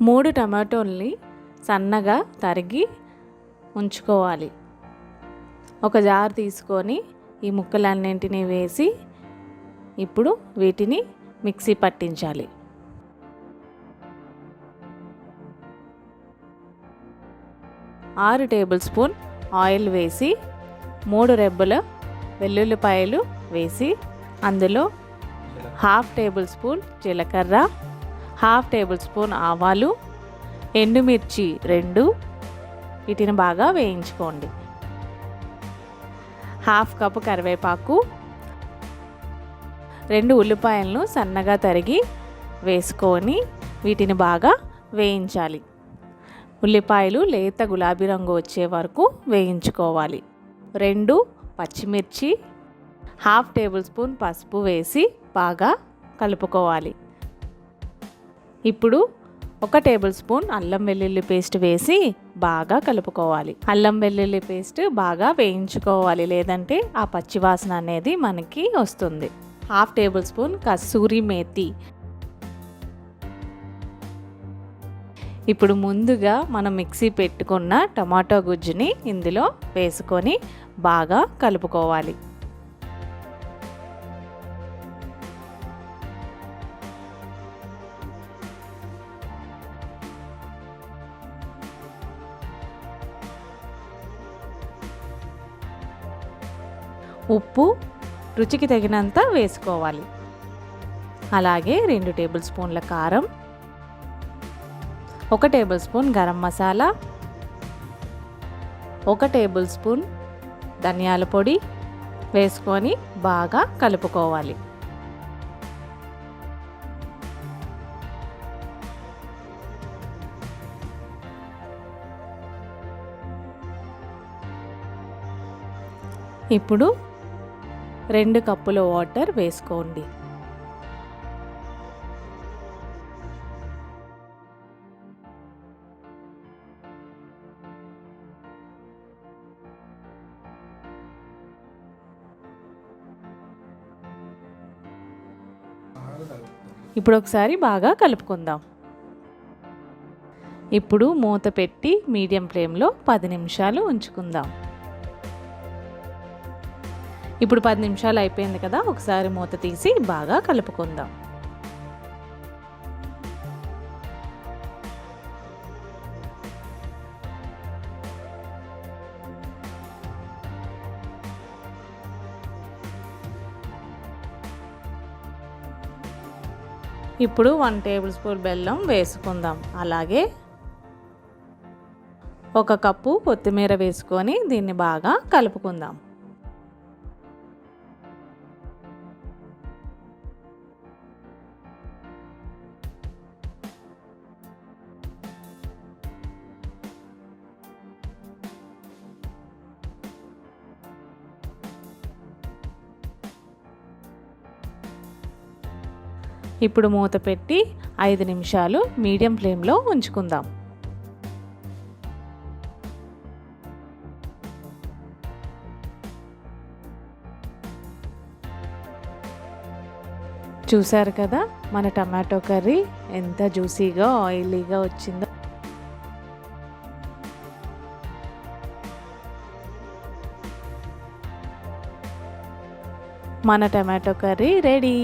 3 టమాటోల్ని సన్నగా తరిగి ఉంచుకోవాలి. ఒక జార్ తీసుకొని ఈ ముక్కలన్నింటినీ వేసి ఇప్పుడు వీటిని మిక్సీ పట్టించాలి. 6 టేబుల్ స్పూన్ ఆయిల్ వేసి 3 రెబ్బల వెల్లుల్లిపాయలు వేసి అందులో 1/2 టేబుల్ స్పూన్ జీలకర్ర, 1/2 టేబుల్ స్పూన్ ఆవాలు, ఎండుమిర్చి 2 వీటిని బాగా వేయించుకోండి. 1/2 కప్పు కరివేపాకు, 2 ఉల్లిపాయలను సన్నగా తరిగి వేసుకొని వీటిని బాగా వేయించాలి. ఉల్లిపాయలు లేత గులాబీ రంగు వచ్చే వరకు వేయించుకోవాలి. 2 పచ్చిమిర్చి, 1/2 టేబుల్ స్పూన్ పసుపు వేసి బాగా కలుపుకోవాలి. ఇప్పుడు 1 టేబుల్ స్పూన్ అల్లం వెల్లుల్లి పేస్ట్ వేసి బాగా కలుపుకోవాలి. అల్లం వెల్లుల్లి పేస్ట్ బాగా వేయించుకోవాలి, లేదంటే ఆ పచ్చివాసన అనేది మనకి వస్తుంది. 1/2 టేబుల్ స్పూన్ కస్తూరి మేతి. ఇప్పుడు ముందుగా మనం మిక్సీ పెట్టుకున్న టమాటో గుజ్జుని ఇందులో వేసుకొని బాగా కలుపుకోవాలి. ఉప్పు రుచికి తగినంత వేసుకోవాలి. అలాగే 2 టేబుల్ స్పూన్ల కారం, 1 table spoon garam masala, 1 table spoon ధనియాల పొడి వేసుకొని బాగా కలుపుకోవాలి. ఇప్పుడు 2 కప్పుల వాటర్ వేసుకోండి. ఇప్పుడు ఒకసారి బాగా కలుపుకుందాం. ఇప్పుడు మూత పెట్టి మీడియం ఫ్లేమ్లో 10 నిమిషాలు ఉంచుకుందాం. ఇప్పుడు 10 నిమిషాలు అయిపోయింది కదా, ఒకసారి మూత తీసి బాగా కలుపుకుందాం. ఇప్పుడు 1 టేబుల్ స్పూన్ బెల్లం వేసుకుందాం. అలాగే 1 కప్పు కొత్తిమీర వేసుకొని దీన్ని బాగా కలుపుకుందాం. ఇప్పుడు మూత పెట్టి 5 నిమిషాలు మీడియం ఫ్లేమ్లో ఉంచుకుందాం. చూసారు కదా మన టమాటో కర్రీ ఎంత జ్యూసీగా ఆయిలీగా వచ్చిందో. మన టమాటో కర్రీ రెడీ.